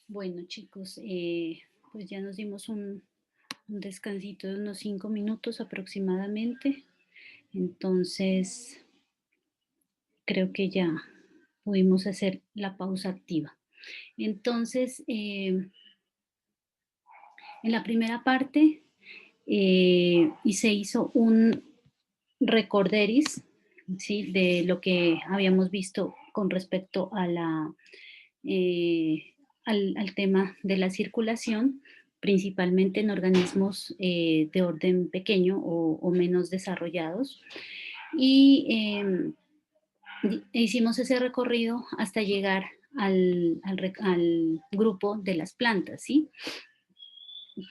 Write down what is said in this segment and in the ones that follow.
Bueno, chicos, pues ya nos dimos un descansito de unos 5 minutos aproximadamente. Entonces, creo que ya pudimos hacer la pausa activa. Entonces, en la primera parte y se hizo un recorderis, ¿sí? De lo que habíamos visto con respecto a al tema de la circulación, principalmente en organismos de orden pequeño o menos desarrollados. Y hicimos ese recorrido hasta llegar al grupo de las plantas, ¿sí?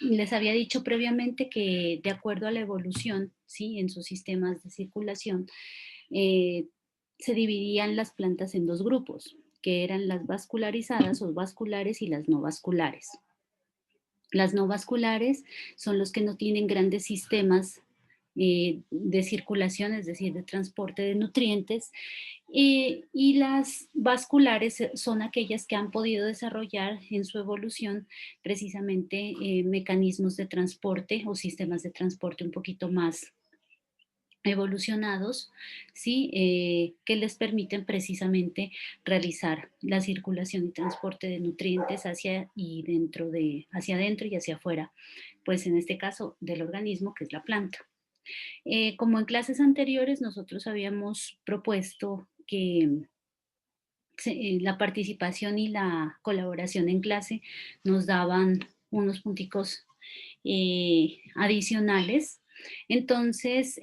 Les había dicho previamente que de acuerdo a la evolución, ¿sí? En sus sistemas de circulación, eh, se dividían las plantas en dos grupos, que eran las vascularizadas o vasculares y las no vasculares. Las no vasculares son los que no tienen grandes sistemas de circulación, es decir, de transporte de nutrientes, y las vasculares son aquellas que han podido desarrollar en su evolución precisamente mecanismos de transporte o sistemas de transporte un poquito más evolucionados, ¿sí? Que les permiten precisamente realizar la circulación y transporte de nutrientes hacia adentro y hacia afuera, pues en este caso del organismo que es la planta. Como en clases anteriores nosotros habíamos propuesto que la participación y la colaboración en clase nos daban unos punticos adicionales. Entonces,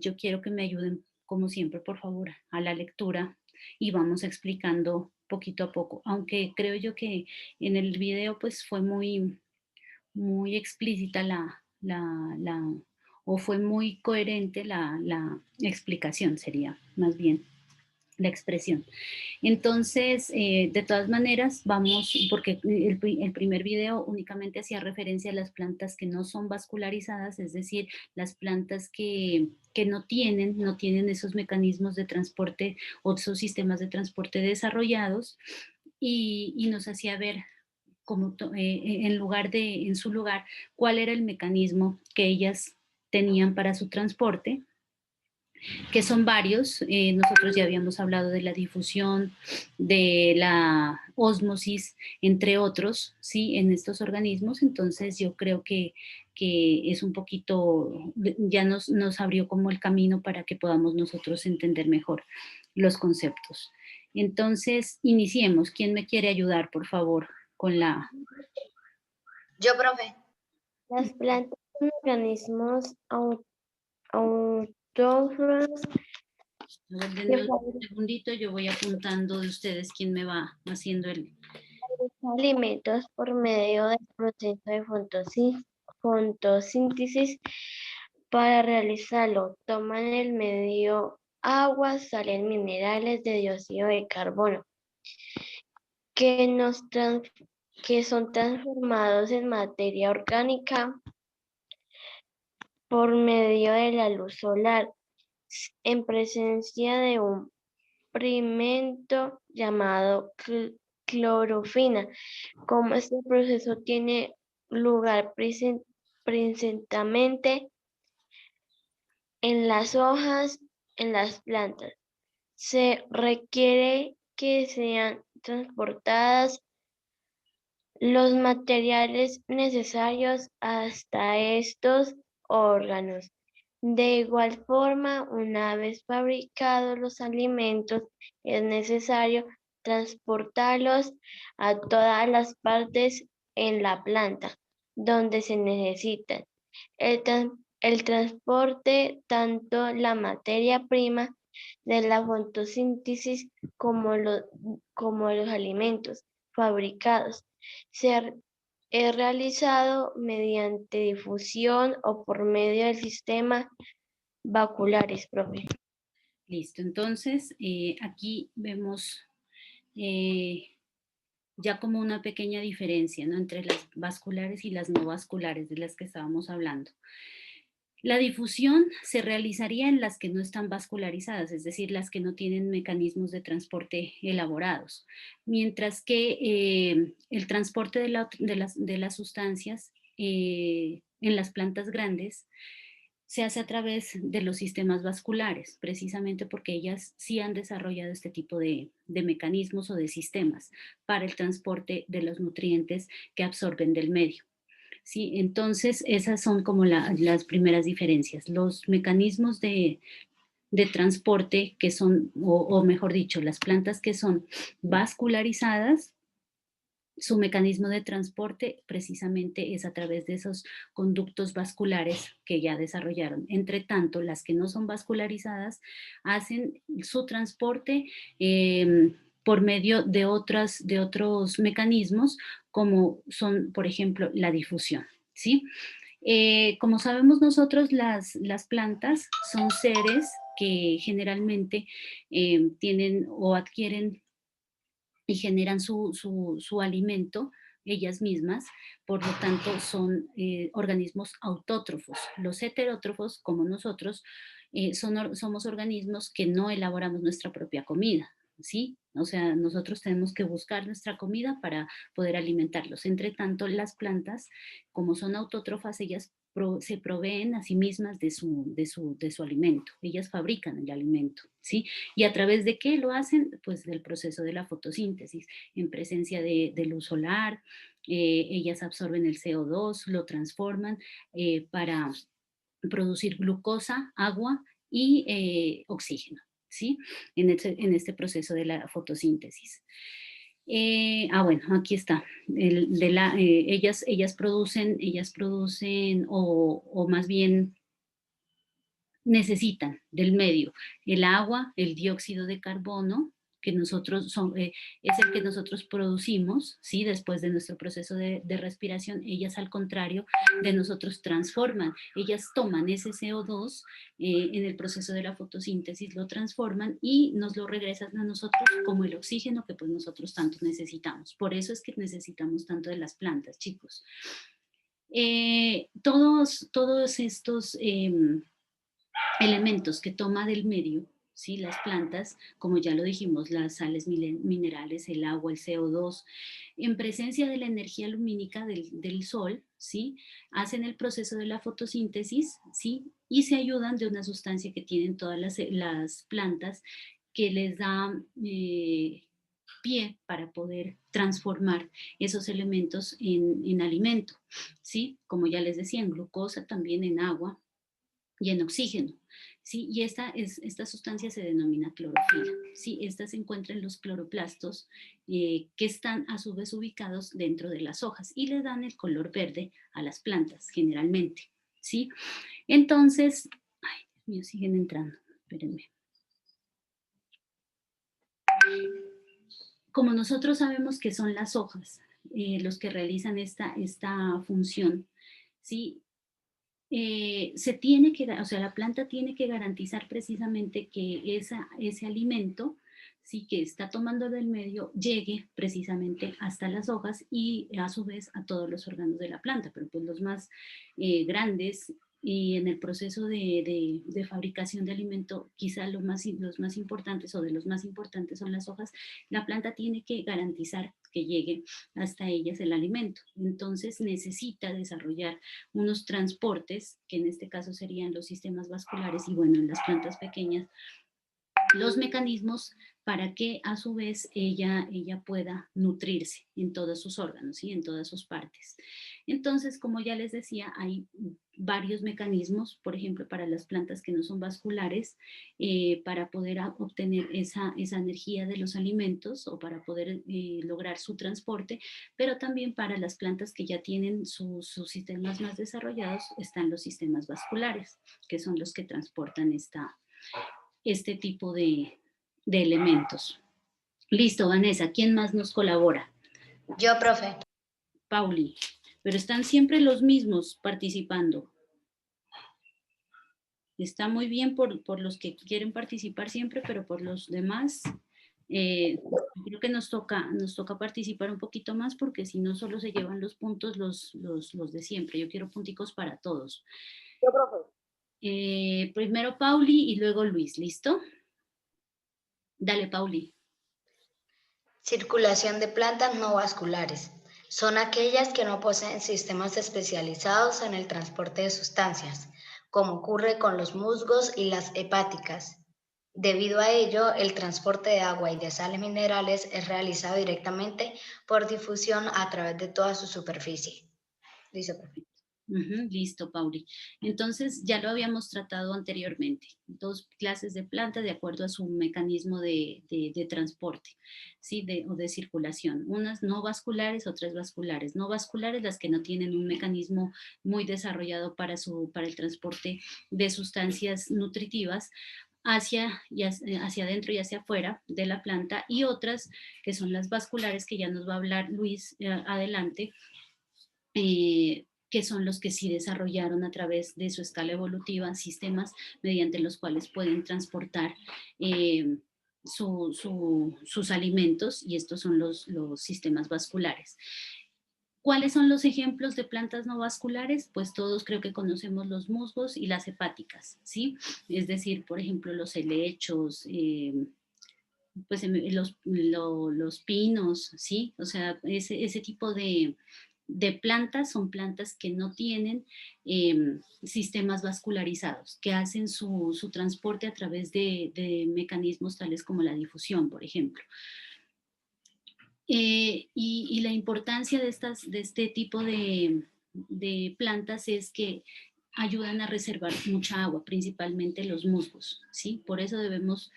yo quiero que me ayuden, como siempre, por favor, a la lectura y vamos explicando poquito a poco, aunque creo yo que en el video pues fue muy explícita o fue muy coherente la explicación, sería más bien la expresión. Entonces, de todas maneras, vamos, porque el primer video únicamente hacía referencia a las plantas que no son vascularizadas, es decir, las plantas que no tienen esos mecanismos de transporte o esos sistemas de transporte desarrollados y nos hacía ver como en su lugar, cuál era el mecanismo que ellas tenían para su transporte, que son varios. Nosotros ya habíamos hablado de la difusión, de la ósmosis, entre otros, ¿sí? En estos organismos. Entonces yo creo que es un poquito, ya nos abrió como el camino para que podamos nosotros entender mejor los conceptos. Entonces, iniciemos. ¿Quién me quiere ayudar, por favor, con la... Yo, profe. Las plantas son organismos autótrofos A ver, que denme un segundito, yo voy apuntando de ustedes quién me va haciendo el... fabrican alimentos por medio del proceso de fotosíntesis. Para realizarlo, toman el medio agua, sales minerales de dióxido de carbono, que, que son transformados en materia orgánica por medio de la luz solar, en presencia de un pigmento llamado clorofila. Como este proceso tiene lugar principalmente en las hojas, en las plantas, se requiere que sean transportadas los materiales necesarios hasta estos órganos. De igual forma, una vez fabricados los alimentos, es necesario transportarlos a todas las partes en la planta donde se necesitan. El transporte, tanto la materia prima de la fotosíntesis como los alimentos fabricados, se es realizado mediante difusión o por medio del sistema vasculares, profe. Listo, entonces aquí vemos ya como una pequeña diferencia, ¿no? Entre las vasculares y las no vasculares de las que estábamos hablando. La difusión se realizaría en las que no están vascularizadas, es decir, las que no tienen mecanismos de transporte elaborados, mientras que el transporte de las sustancias en las plantas grandes se hace a través de los sistemas vasculares, precisamente porque ellas sí han desarrollado este tipo de mecanismos o de sistemas para el transporte de los nutrientes que absorben del medio. Sí, entonces esas son como las primeras diferencias. Los mecanismos de transporte que son, o mejor dicho, las plantas que son vascularizadas, su mecanismo de transporte precisamente es a través de esos conductos vasculares que ya desarrollaron. Entre tanto, las que no son vascularizadas hacen su transporte por medio de otros mecanismos, como son, por ejemplo, la difusión, ¿sí? Como sabemos nosotros, las plantas son seres que generalmente tienen o adquieren y generan su alimento ellas mismas, por lo tanto son organismos autótrofos. Los heterótrofos, como nosotros, somos organismos que no elaboramos nuestra propia comida, ¿sí? O sea, nosotros tenemos que buscar nuestra comida para poder alimentarlos. Entre tanto, las plantas, como son autótrofas, ellas se proveen a sí mismas de su alimento. Ellas fabrican el alimento, ¿sí? ¿Y a través de qué lo hacen? Pues del proceso de la fotosíntesis, en presencia de luz solar, ellas absorben el CO2, lo transforman para producir glucosa, agua y oxígeno, ¿sí? En este proceso de la fotosíntesis. Bueno, aquí está. Ellas producen o más bien necesitan del medio el agua, el dióxido de carbono, que es el que nosotros producimos, ¿sí? Después de nuestro proceso de respiración. Ellas, al contrario de nosotros, transforman. Ellas toman ese CO2 en el proceso de la fotosíntesis, lo transforman y nos lo regresan a nosotros como el oxígeno que pues nosotros tanto necesitamos. Por eso es que necesitamos tanto de las plantas, chicos. Todos estos elementos que toma del medio, ¿sí? Las plantas, como ya lo dijimos, las sales minerales, el agua, el CO2, en presencia de la energía lumínica del sol, ¿sí? Hacen el proceso de la fotosíntesis, ¿sí? Y se ayudan de una sustancia que tienen todas las plantas que les da pie para poder transformar esos elementos en alimento, ¿sí? Como ya les decía, en glucosa, también en agua y en oxígeno. ¿Sí? Y esta sustancia se denomina clorofila. ¿Sí? Esta se encuentra en los cloroplastos que están a su vez ubicados dentro de las hojas y le dan el color verde a las plantas generalmente. ¿Sí? Entonces, ay, Dios mío, siguen entrando, espérenme. Como nosotros sabemos que son las hojas los que realizan esta función, ¿sí? La planta tiene que garantizar precisamente que ese alimento, sí, que está tomando del medio, llegue precisamente hasta las hojas y a su vez a todos los órganos de la planta, pero pues los más grandes y en el proceso de fabricación de alimento, quizá los más importantes o de los más importantes son las hojas. La planta tiene que garantizar que llegue hasta ellas el alimento. Entonces necesita desarrollar unos transportes, que en este caso serían los sistemas vasculares y bueno, en las plantas pequeñas, los mecanismos para que a su vez ella pueda nutrirse en todos sus órganos y en todas sus partes. Entonces, como ya les decía, hay varios mecanismos, por ejemplo, para las plantas que no son vasculares, para poder obtener esa energía de los alimentos o para poder lograr su transporte, pero también para las plantas que ya tienen sus sistemas más desarrollados, están los sistemas vasculares, que son los que transportan este tipo de elementos. Listo, Vanessa, ¿quién más nos colabora? Yo, profe. Pauli, pero están siempre los mismos participando. Está muy bien por los que quieren participar siempre, pero por los demás, creo que nos toca participar un poquito más porque si no solo se llevan los puntos los de siempre. Yo quiero punticos para todos. Yo, profe. Primero Pauli y luego Luis, ¿listo? Dale, Pauli. Circulación de plantas no vasculares. Son aquellas que no poseen sistemas especializados en el transporte de sustancias, como ocurre con los musgos y las hepáticas. Debido a ello, el transporte de agua y de sales minerales es realizado directamente por difusión a través de toda su superficie. Listo, profe. Listo, Pauli. Entonces, ya lo habíamos tratado anteriormente. Dos clases de plantas de acuerdo a su mecanismo de transporte, ¿sí? O de circulación. Unas no vasculares, otras vasculares. No vasculares, las que no tienen un mecanismo muy desarrollado para el transporte de sustancias nutritivas hacia adentro y hacia afuera de la planta, y otras que son las vasculares, que ya nos va a hablar Luis adelante, que son los que sí desarrollaron a través de su escala evolutiva sistemas mediante los cuales pueden transportar sus alimentos, y estos son los sistemas vasculares. ¿Cuáles son los ejemplos de plantas no vasculares? Pues todos creo que conocemos los musgos y las hepáticas, ¿sí? Es decir, por ejemplo, los helechos, pues los pinos, ¿sí? O sea, ese tipo de plantas son plantas que no tienen sistemas vascularizados, que hacen su transporte a través de mecanismos tales como la difusión, por ejemplo. Y la importancia de este tipo de plantas es que ayudan a reservar mucha agua, principalmente los musgos, ¿sí? Por eso debemos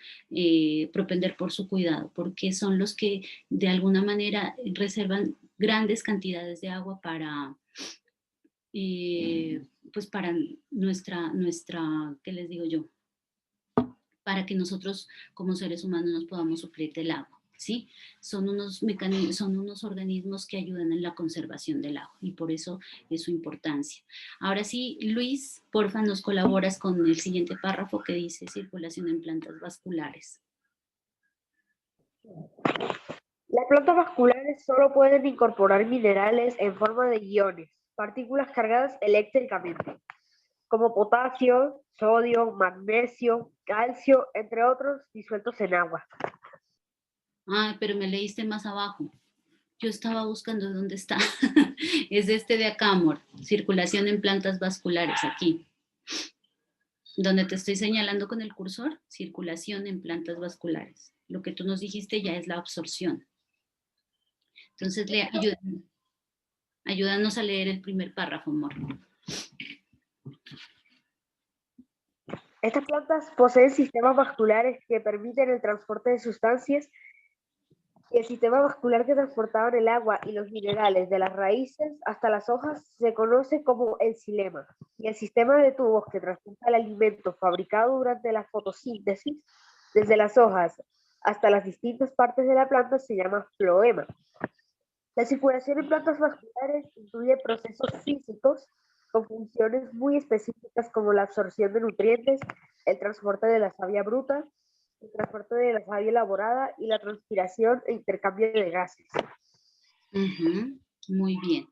propender por su cuidado, porque son los que de alguna manera reservan grandes cantidades de agua para, pues para nuestra, ¿qué les digo yo? Para que nosotros como seres humanos nos podamos suplir del agua. ¿Sí? Son unos organismos que ayudan en la conservación del agua, y por eso es su importancia. Ahora sí, Luis, porfa, nos colaboras con el siguiente párrafo que dice circulación en plantas vasculares. Las plantas vasculares solo pueden incorporar minerales en forma de iones, partículas cargadas eléctricamente, como potasio, sodio, magnesio, calcio, entre otros, disueltos en agua. Ah, pero me leíste más abajo. Yo estaba buscando dónde está. Es este de acá, amor. Circulación en plantas vasculares, aquí. Donde te estoy señalando con el cursor, circulación en plantas vasculares. Lo que tú nos dijiste ya es la absorción. Entonces, ayúdanos a leer el primer párrafo, amor. Estas plantas poseen sistemas vasculares que permiten el transporte de sustancias, y el sistema vascular que transportaban el agua y los minerales de las raíces hasta las hojas se conoce como el xilema, y el sistema de tubos que transporta el alimento fabricado durante la fotosíntesis desde las hojas hasta las distintas partes de la planta se llama floema. La circulación en plantas vasculares incluye procesos físicos con funciones muy específicas como la absorción de nutrientes, el transporte de la savia bruta, el transporte de la savia elaborada y la transpiración e intercambio de gases. Muy bien.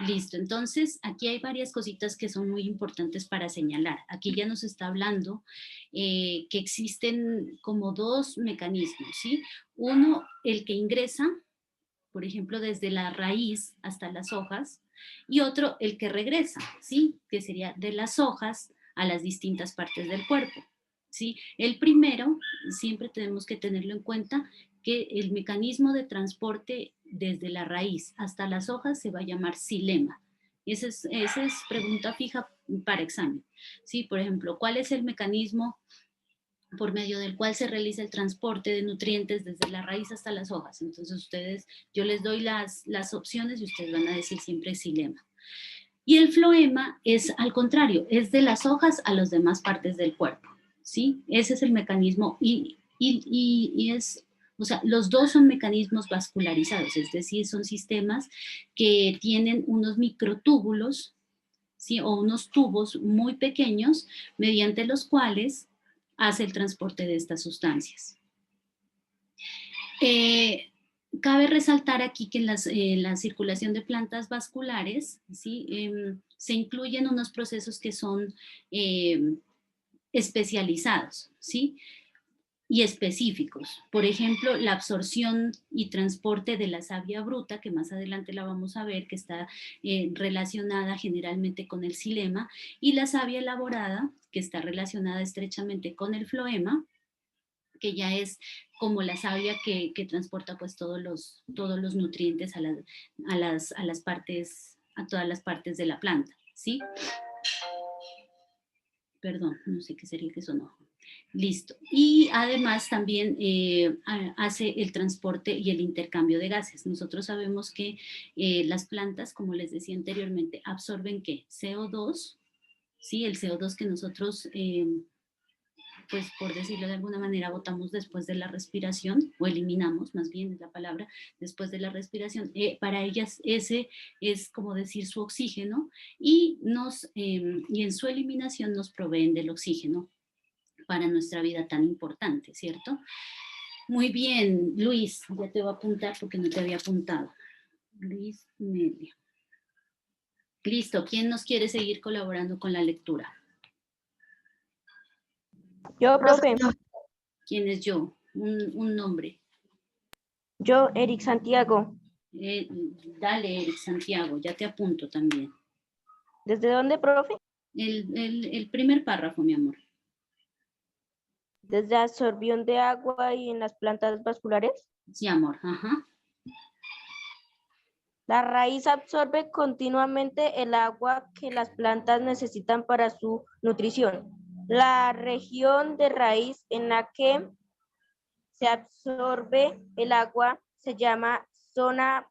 Listo, entonces aquí hay varias cositas que son muy importantes para señalar. Aquí ya nos está hablando que existen como dos mecanismos, ¿sí? Uno, el que ingresa, por ejemplo, desde la raíz hasta las hojas, y otro, el que regresa, ¿sí? Que sería de las hojas a las distintas partes del cuerpo, ¿sí? El primero, siempre tenemos que tenerlo en cuenta, que el mecanismo de transporte desde la raíz hasta las hojas se va a llamar xilema. Esa es pregunta fija para examen, ¿sí? Por ejemplo, ¿cuál es el mecanismo por medio del cual se realiza el transporte de nutrientes desde la raíz hasta las hojas? Entonces yo les doy las opciones y ustedes van a decir siempre xilema. Y el floema es al contrario, es de las hojas a las demás partes del cuerpo, ¿sí? Ese es el mecanismo y es, o sea, los dos son mecanismos vascularizados, es decir, son sistemas que tienen unos microtúbulos, ¿sí? O unos tubos muy pequeños mediante los cuales hace el transporte de estas sustancias. Cabe resaltar aquí que en la circulación de plantas vasculares, ¿sí? Se incluyen unos procesos que son especializados, ¿sí? Y específicos. Por ejemplo, la absorción y transporte de la savia bruta, que más adelante la vamos a ver, que está relacionada generalmente con el xilema, y la savia elaborada, que está relacionada estrechamente con el floema, que ya es como la savia que transporta pues todos los nutrientes a partes, a todas las partes de la planta, ¿sí? Perdón, no sé qué sería que sonó. Listo. Y además también hace el transporte y el intercambio de gases. Nosotros sabemos que las plantas, como les decía anteriormente, absorben ¿qué? CO2, ¿sí? El CO2 que nosotros, pues por decirlo de alguna manera, botamos después de la respiración, o eliminamos, más bien es la palabra, después de la respiración. Para ellas ese es como decir su oxígeno y en su eliminación nos proveen del oxígeno para nuestra vida tan importante, ¿cierto? Muy bien, Luis, ya te voy a apuntar porque no te había apuntado. Luis Media. Listo, ¿quién nos quiere seguir colaborando con la lectura? Yo, profe. ¿Quién es yo? Un nombre. Yo, Eric Santiago. Dale, Eric Santiago, ya te apunto también. ¿Desde dónde, profe? El primer párrafo, mi amor. Desde absorción de agua y en las plantas vasculares. Sí, amor, ajá. La raíz absorbe continuamente el agua que las plantas necesitan para su nutrición. La región de raíz en la que se absorbe el agua se llama zona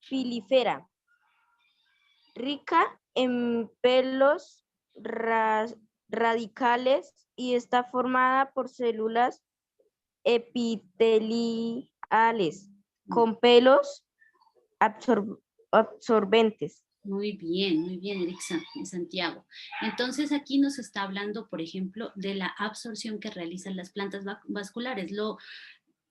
pilífera, rica en pelos radicales y está formada por células epiteliales con pelos absorbentes. Muy bien, Eric Santiago. Entonces aquí nos está hablando, por ejemplo, de la absorción que realizan las plantas vasculares.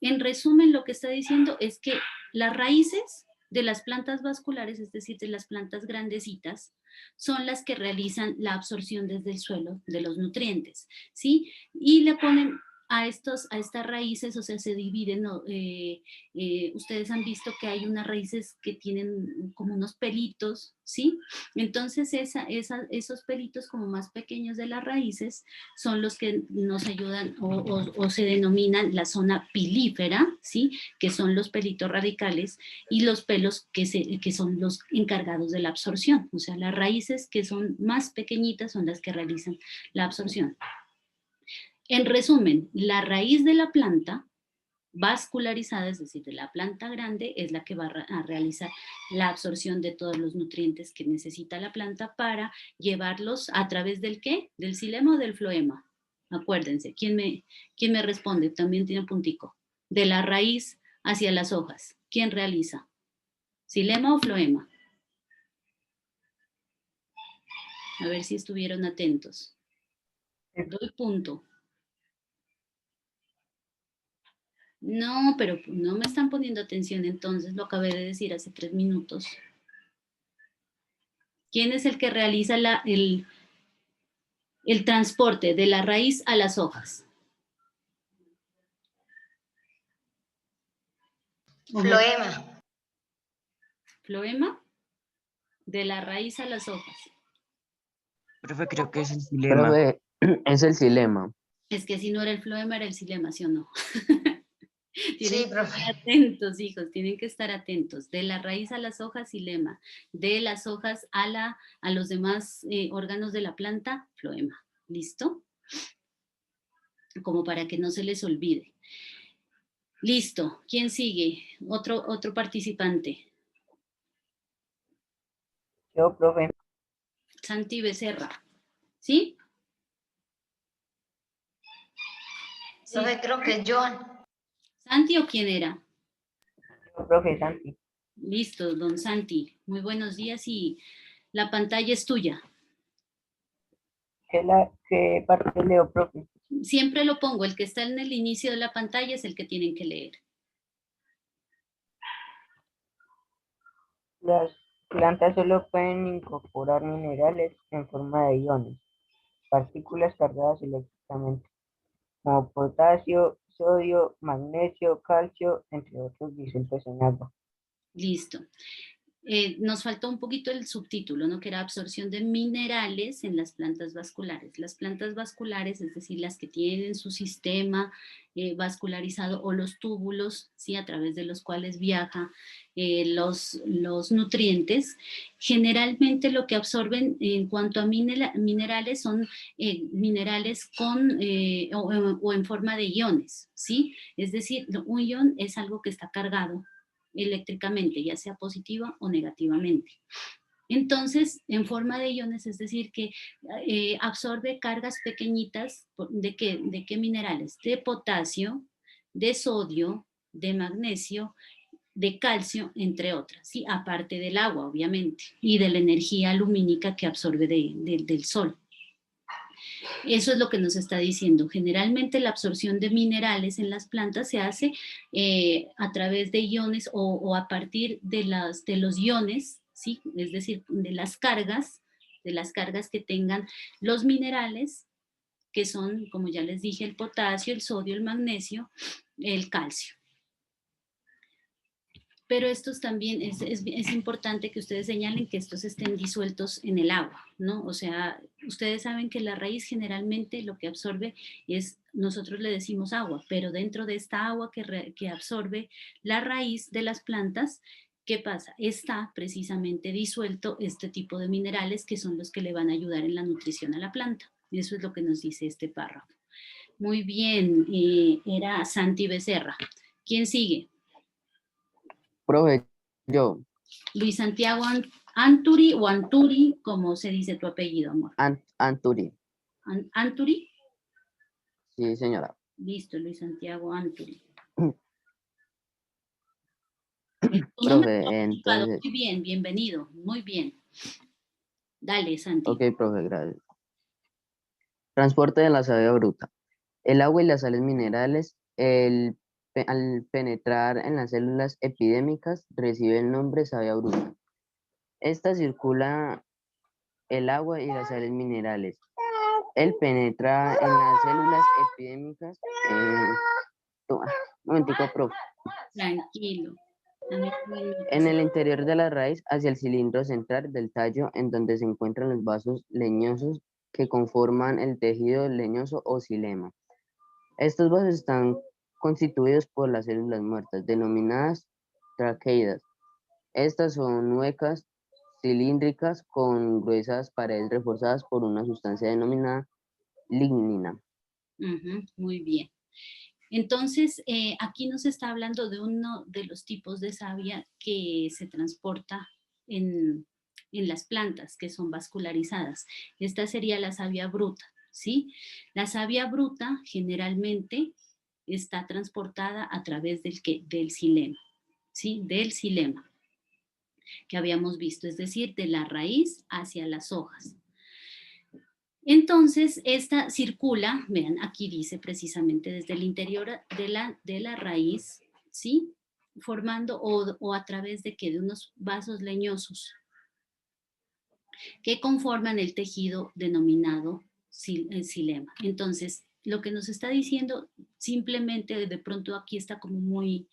En resumen, lo que está diciendo es que las raíces de las plantas vasculares, es decir, de las plantas grandecitas, son las que realizan la absorción desde el suelo de los nutrientes, ¿sí? Y le ponen a estas raíces, o sea, se dividen, ¿no? Ustedes han visto que hay unas raíces que tienen como unos pelitos, ¿sí? Entonces esos pelitos como más pequeños de las raíces son los que nos ayudan o se denominan la zona pilífera, ¿sí? Que son los pelitos radicales y los pelos que son los encargados de la absorción, o sea, las raíces que son más pequeñitas son las que realizan la absorción. En resumen, la raíz de la planta vascularizada, es decir, de la planta grande, es la que va a realizar la absorción de todos los nutrientes que necesita la planta para llevarlos a través del ¿qué? ¿Del xilema o del floema? Acuérdense, ¿quién me responde? También tiene un puntico. De la raíz hacia las hojas, ¿quién realiza? ¿Xilema o floema? A ver si estuvieron atentos. Doy punto. No, pero no me están poniendo atención entonces, lo acabé de decir hace 3 minutos. ¿Quién es el que realiza el transporte de la raíz a las hojas? Floema. Floema, de la raíz a las hojas. Profe, creo que es el xilema. Profe, es el xilema. Es que si no era el floema, era el xilema, ¿sí o no? Tienen Sí, que profe. estar atentos, hijos, tienen que estar atentos. De la raíz a las hojas, xilema. De las hojas a los demás órganos de la planta, floema. ¿Listo? Como para que no se les olvide. Listo. ¿Quién sigue? Otro participante. Yo, profe. Santi Becerra. ¿Sí? Sí. Profe, creo que es Joan. ¿Santi o quién era? Yo, profe, Santi. Listo, don Santi. Muy buenos días y la pantalla es tuya. ¿Qué parte leo, profe? Siempre lo pongo, el que está en el inicio de la pantalla es el que tienen que leer. Las plantas solo pueden incorporar minerales en forma de iones, partículas cargadas eléctricas. exactamente, como potasio, sodio, magnesio, calcio, entre otros disueltos en agua. Listo. Nos faltó un poquito el subtítulo, ¿no? Que era absorción de minerales en las plantas vasculares. Las plantas vasculares, es decir, las que tienen su sistema vascularizado o los túbulos, ¿sí? A través de los cuales viajan los nutrientes, generalmente lo que absorben en cuanto a minerales son minerales con o en forma de iones, ¿sí? Es decir, un ion es algo que está cargado eléctricamente, ya sea positiva o negativamente. Entonces, en forma de iones, es decir, que absorbe cargas pequeñitas ¿de qué minerales? De potasio, de sodio, de magnesio, de calcio, entre otras, ¿sí? Aparte del agua, obviamente, y de la energía lumínica que absorbe del sol. Eso es lo que nos está diciendo. Generalmente la absorción de minerales en las plantas se hace a través de iones o a partir de los iones, ¿sí? Es decir, de las cargas que tengan los minerales, que son, como ya les dije, el potasio, el sodio, el magnesio, el calcio. Pero estos también es importante que ustedes señalen que estos estén disueltos en el agua, ¿no? O sea, ustedes saben que la raíz generalmente lo que absorbe es, nosotros le decimos agua, pero dentro de esta agua que absorbe la raíz de las plantas, ¿qué pasa? Está precisamente disuelto este tipo de minerales que son los que le van a ayudar en la nutrición a la planta. Eso es lo que nos dice este párrafo. Muy bien, era Santi Becerra. ¿Quién sigue? Profe, yo, Luis Santiago Anturi o Anturi, como se dice tu apellido, amor. Anturi. Anturi. Sí, señora. Listo, Luis Santiago Anturi. Profe, entonces, Muy bien, bienvenido, muy bien. Dale, Santi. ok, profe, gracias. Transporte de la savia bruta. El agua y las sales minerales, al penetrar en las células epidémicas, recibe el nombre savia bruta. Esta circula el agua y las sales minerales. Él penetra en las células epidémicas. Un momentico, profe. Tranquilo. En el interior de la raíz, hacia el cilindro central del tallo, en donde se encuentran los vasos leñosos que conforman el tejido leñoso o xilema. Estos vasos están constituidos por las células muertas, denominadas traqueidas. Estas son huecas, cilíndricas, con gruesas paredes reforzadas por una sustancia denominada lignina. Muy bien. Entonces, aquí nos está hablando de uno de los tipos de savia que se transporta en las plantas, que son vascularizadas. Esta sería la savia bruta, ¿sí? La savia bruta generalmente está transportada a través del xilema, ¿sí? Del xilema que habíamos visto, es decir, de la raíz hacia las hojas. Entonces, esta circula, vean, aquí dice precisamente desde el interior de la raíz, ¿sí? Formando o a través de ¿qué? De unos vasos leñosos que conforman el tejido denominado xilema. Entonces, lo que nos está diciendo, simplemente de pronto aquí está como muy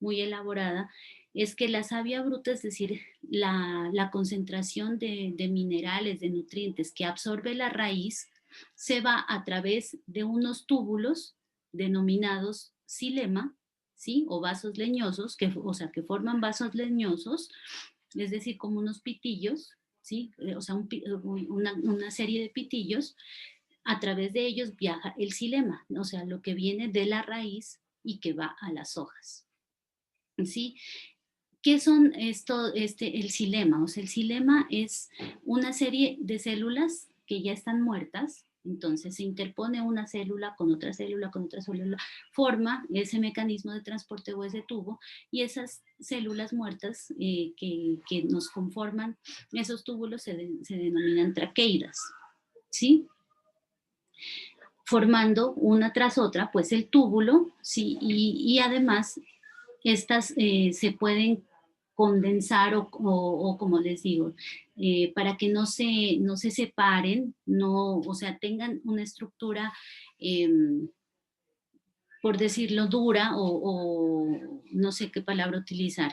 elaborada, es que la savia bruta, es decir, la concentración de minerales, de nutrientes que absorbe la raíz, se va a través de unos túbulos denominados xilema, ¿sí? O vasos leñosos, o sea, que forman vasos leñosos, es decir, como unos pitillos, ¿sí? O sea, una serie de pitillos. A través de ellos viaja el xilema, o sea, lo que viene de la raíz y que va a las hojas. ¿Sí? ¿Qué son el xilema? O sea, el xilema es una serie de células que ya están muertas, entonces se interpone una célula con otra célula, forma ese mecanismo de transporte o ese tubo, y esas células muertas que nos conforman esos túbulos se denominan traqueidas, ¿sí? Formando una tras otra, pues el túbulo, ¿sí? Y además estas se pueden condensar o como les digo, para que no se separen, o sea, tengan una estructura, por decirlo, dura o no sé qué palabra utilizar,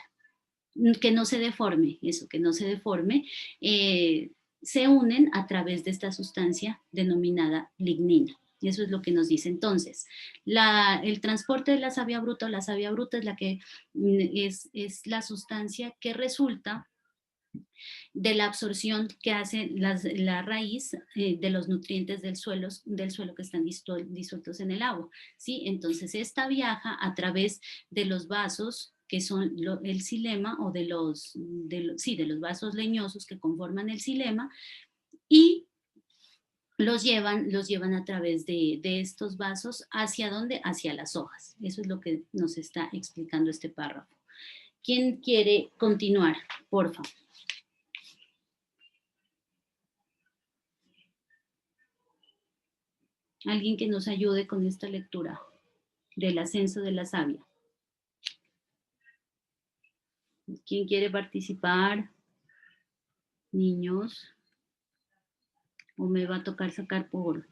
que no se deforme, eso, que no se deforme, se unen a través de esta sustancia denominada lignina. Y eso es lo que nos dice. Entonces, el transporte de la savia bruta o la savia bruta es es la sustancia que resulta de la absorción que hace la raíz de los nutrientes del suelo que están disueltos en el agua, ¿sí? Entonces, esta viaja a través de los vasos que son el xilema o de los vasos leñosos que conforman el xilema y los llevan a través de estos vasos ¿hacia dónde? Hacia las hojas. Eso es lo que nos está explicando este párrafo. ¿Quién quiere continuar? Por favor. Alguien que nos ayude con esta lectura del ascenso de la savia. ¿Quién quiere participar? Niños. ¿O me va a tocar sacar por?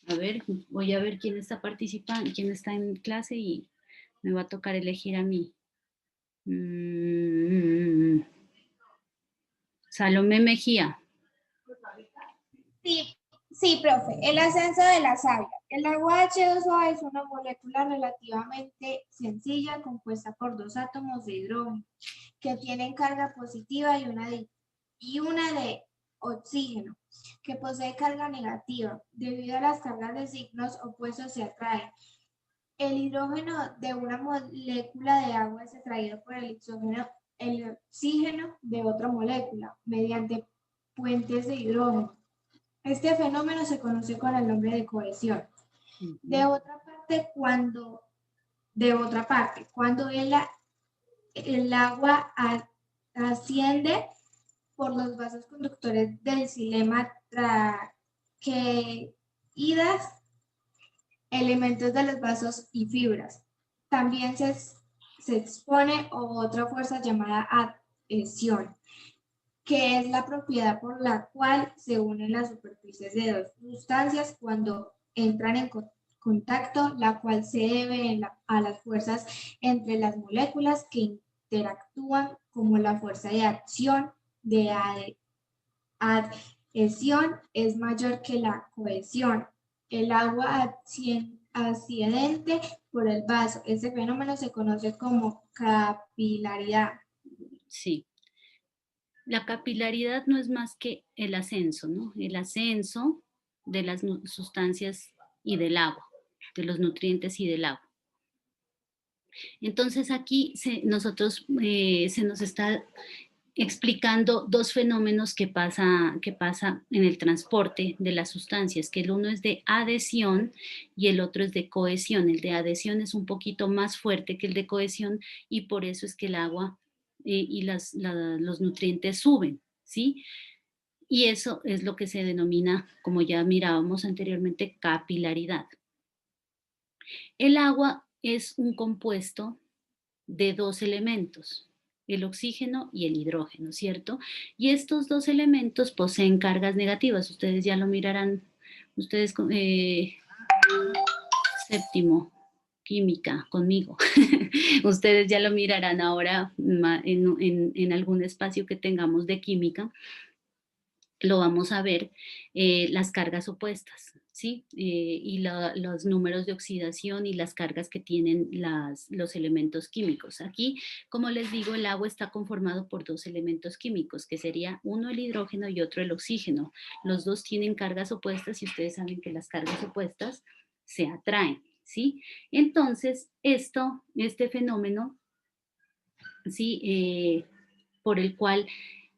A ver, voy a ver quién está participando, quién está en clase y me va a tocar elegir a mí. Salomé Mejía. Sí, profe. El ascenso de la savia. El agua H2O es una molécula relativamente sencilla compuesta por 2 átomos de hidrógeno que tienen carga positiva y una de oxígeno que posee carga negativa. Debido a las cargas de signos opuestos se atraen. El hidrógeno de una molécula de agua es atraído por el oxígeno de otra molécula mediante puentes de hidrógeno. Este fenómeno se conoce con el nombre de cohesión. De otra parte, cuando el agua asciende por los vasos conductores del xilema traqueidas, elementos de los vasos y fibras. También se expone otra fuerza llamada adhesión, que es la propiedad por la cual se unen las superficies de dos sustancias cuando entran en contacto, la cual se debe a las fuerzas entre las moléculas que interactúan como la fuerza de acción de adhesión es mayor que la cohesión. El agua asciende por el vaso. Este fenómeno se conoce como capilaridad. Sí. La capilaridad no es más que el ascenso, ¿no? El ascenso de las sustancias y del agua, de los nutrientes y del agua. Entonces aquí se nos está explicando dos fenómenos que pasa en el transporte de las sustancias, que el uno es de adhesión y el otro es de cohesión. El de adhesión es un poquito más fuerte que el de cohesión y por eso es que el agua y los nutrientes suben, ¿sí? Y eso es lo que se denomina, como ya mirábamos anteriormente, capilaridad. El agua es un compuesto de 2 elementos, el oxígeno y el hidrógeno, ¿cierto? Y estos 2 elementos poseen cargas negativas. Ustedes ya lo mirarán, ustedes séptimo, química, conmigo. Ustedes ya lo mirarán ahora en algún espacio que tengamos de química. Lo vamos a ver, las cargas opuestas, ¿sí? Y los números de oxidación y las cargas que tienen los elementos químicos. Aquí, como les digo, el agua está conformado por 2 elementos químicos, que sería uno el hidrógeno y otro el oxígeno. Los dos tienen cargas opuestas y ustedes saben que las cargas opuestas se atraen, ¿sí? Entonces, este fenómeno, ¿sí? Por el cual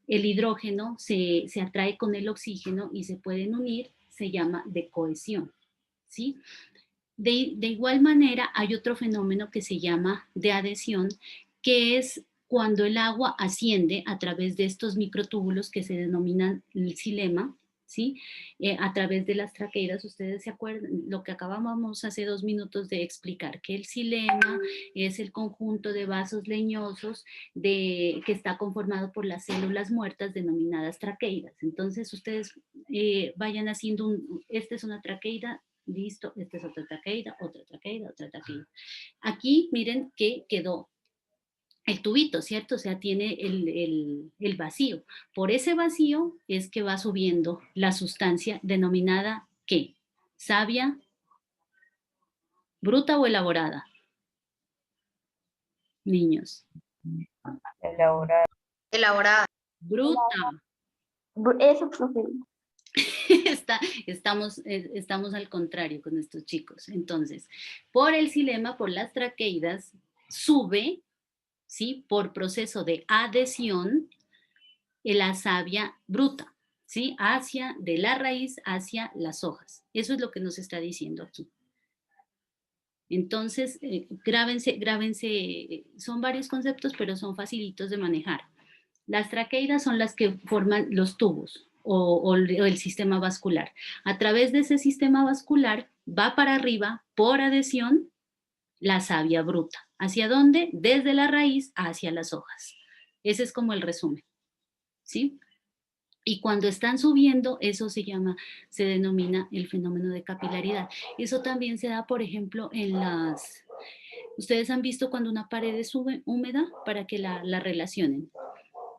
el hidrógeno se atrae con el oxígeno y se pueden unir, se llama de cohesión, ¿sí? De igual manera, hay otro fenómeno que se llama de adhesión, que es cuando el agua asciende a través de estos microtúbulos que se denominan el xilema, ¿sí? A través de las traqueidas, ustedes se acuerdan, lo que acabamos hace 2 minutos de explicar, que el xilema es el conjunto de vasos leñosos que está conformado por las células muertas denominadas traqueidas. Entonces, ustedes vayan haciendo esta es una traqueida, listo, esta es otra traqueida, otra traqueida, otra traqueida. Aquí, miren que quedó el tubito, ¿cierto? O sea, tiene el vacío. Por ese vacío es que va subiendo la sustancia denominada, ¿qué? ¿Savia, bruta o elaborada? Niños. Elaborada. Elaborada. Bruta. Eso, profe. Estamos al contrario con estos chicos. Entonces, por el xilema, por las traqueidas, sube, ¿sí? Por proceso de adhesión, la savia bruta, ¿sí? De la raíz hacia las hojas. Eso es lo que nos está diciendo aquí. Entonces, grábense, son varios conceptos, pero son facilitos de manejar. Las traqueidas son las que forman los tubos o el sistema vascular. A través de ese sistema vascular va para arriba, por adhesión, la savia bruta. ¿Hacia dónde? Desde la raíz hacia las hojas. Ese es como el resumen, ¿sí? Y cuando están subiendo, eso se denomina el fenómeno de capilaridad. Eso también se da, por ejemplo, ustedes han visto cuando una pared es húmeda para que la relacionen.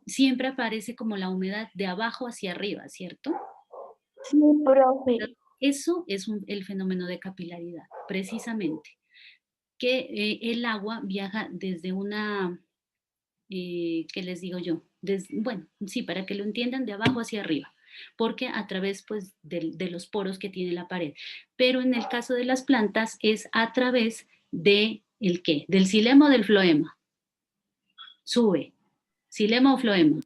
Siempre aparece como la humedad de abajo hacia arriba, ¿cierto? Sí, profe. Eso es el fenómeno de capilaridad, precisamente. Que el agua viaja desde ¿qué les digo yo? Bueno, sí, para que lo entiendan, de abajo hacia arriba, porque a través pues de los poros que tiene la pared. Pero en el caso de las plantas es a través de ¿el qué? ¿Del xilema o del floema? Sube. ¿Xilema o floema?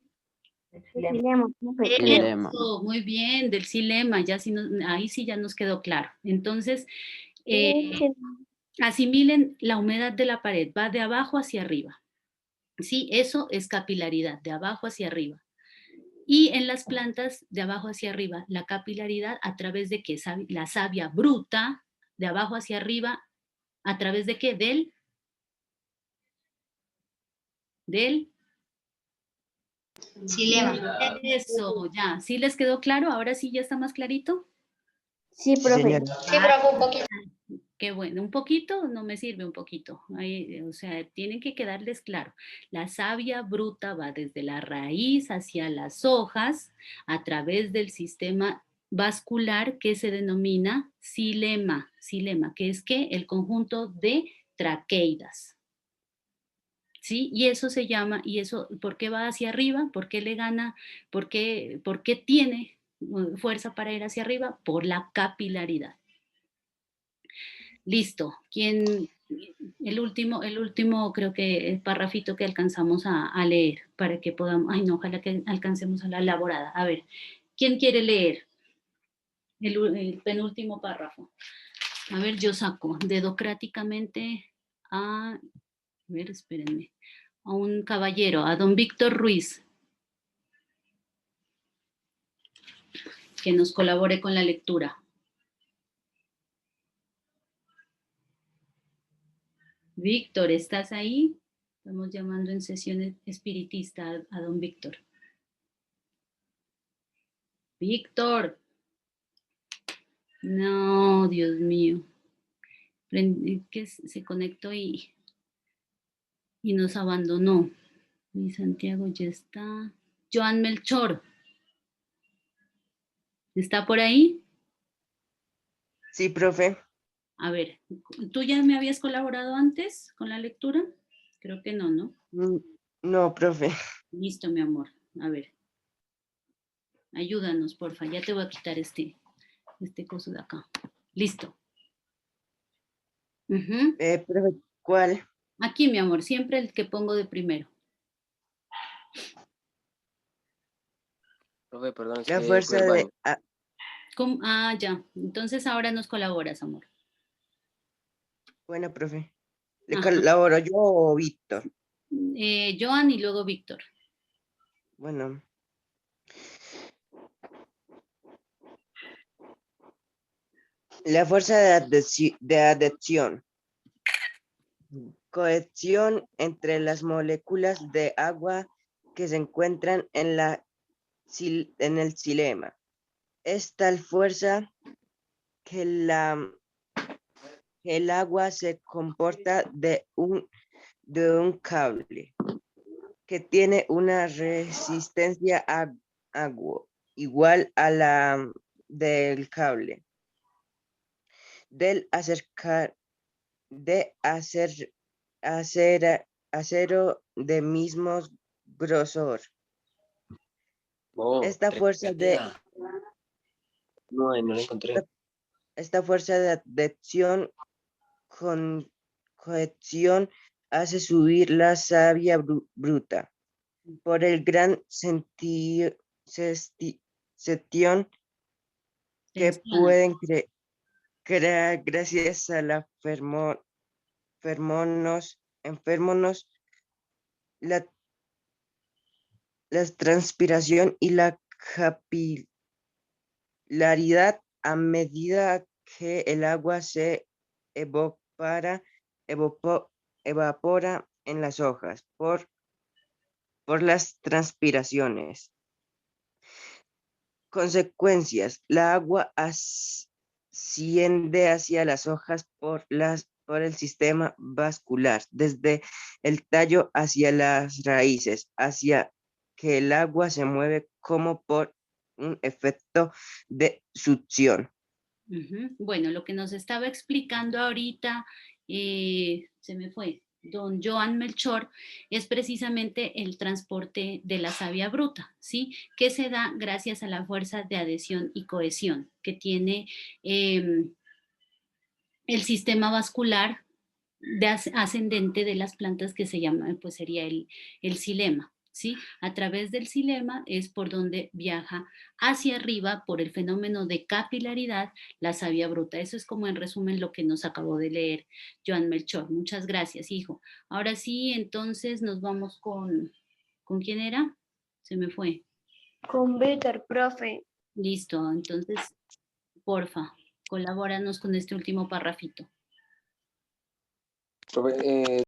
Xilema, profe. Xilema. Eso, muy bien, del xilema, ahí sí ya nos quedó claro. Entonces, asimilen la humedad de la pared, va de abajo hacia arriba. Sí, eso es capilaridad, de abajo hacia arriba. Y en las plantas, de abajo hacia arriba, la capilaridad a través de qué? La savia bruta, de abajo hacia arriba, ¿a través de qué? Del Xilema. Eso, ya. ¿Sí les quedó claro? ¿Ahora sí ya está más clarito? Sí, profe. Señora. Sí, profe, un poquito. Qué bueno, un poquito no me sirve un poquito, o sea, tienen que quedarles claro. La savia bruta va desde la raíz hacia las hojas a través del sistema vascular que se denomina xilema, que es que el conjunto de traqueidas. ¿Sí? Y eso se llama, ¿por qué va hacia arriba? ¿Por qué le gana? ¿Por qué tiene fuerza para ir hacia arriba? Por la capilaridad. Listo. El último creo que el párrafito que alcanzamos a leer para que podamos, ojalá que alcancemos a la elaborada. A ver, ¿quién quiere leer el penúltimo párrafo? A ver, yo saco dedocráticamente a ver, espérenme, a un caballero, a don Víctor Ruiz, que nos colabore con la lectura. Víctor, ¿estás ahí? Estamos llamando en sesión espiritista a don Víctor. Víctor. No, Dios mío. Que se conectó y nos abandonó. Y Santiago ya está. Joan Melchor. ¿Está por ahí? Sí, profe. A ver, ¿tú ya me habías colaborado antes con la lectura? Creo que no, ¿no? No, profe. Listo, mi amor. A ver. Ayúdanos, porfa. Ya te voy a quitar este coso de acá. Listo. Profe, ¿cuál? Aquí, mi amor, siempre el que pongo de primero. Profe, perdón, es La que fuerza fue al de... Ah, ya. Entonces ahora nos colaboras, amor. Bueno, profe. ¿Le Ajá. colaboro yo o Víctor? Joan y luego Víctor. Bueno. La fuerza de adhesión. Cohesión entre las moléculas de agua que se encuentran en el xilema. Es tal fuerza que el agua se comporta de un cable que tiene una resistencia a agua igual a la del cable del acero de mismo grosor. Oh, Esta fuerza de no la encontré. esta fuerza de adhesión con cohesión hace subir la savia bruta por el gran sestión que Tensión. pueden crear gracias a la enfermonos, la transpiración y la capilaridad a medida que el agua se evapora en las hojas por las transpiraciones. Consecuencias: la agua asciende hacia las hojas por el sistema vascular, desde el tallo hacia las raíces, hacia que el agua se mueve como por un efecto de succión. Bueno, lo que nos estaba explicando ahorita, se me fue, don Joan Melchor, es precisamente el transporte de la savia bruta, ¿sí? Que se da gracias a la fuerza de adhesión y cohesión que tiene el sistema vascular ascendente de las plantas que se llama, pues sería el xilema. ¿Sí? A través del xilema es por donde viaja hacia arriba por el fenómeno de capilaridad la savia bruta. Eso es como en resumen lo que nos acabó de leer Joan Melchor. Muchas gracias, hijo. Ahora sí, entonces nos vamos ¿con quién era? Se me fue. Con Víctor, profe. Listo, entonces, porfa, colabóranos con este último parrafito. Profe,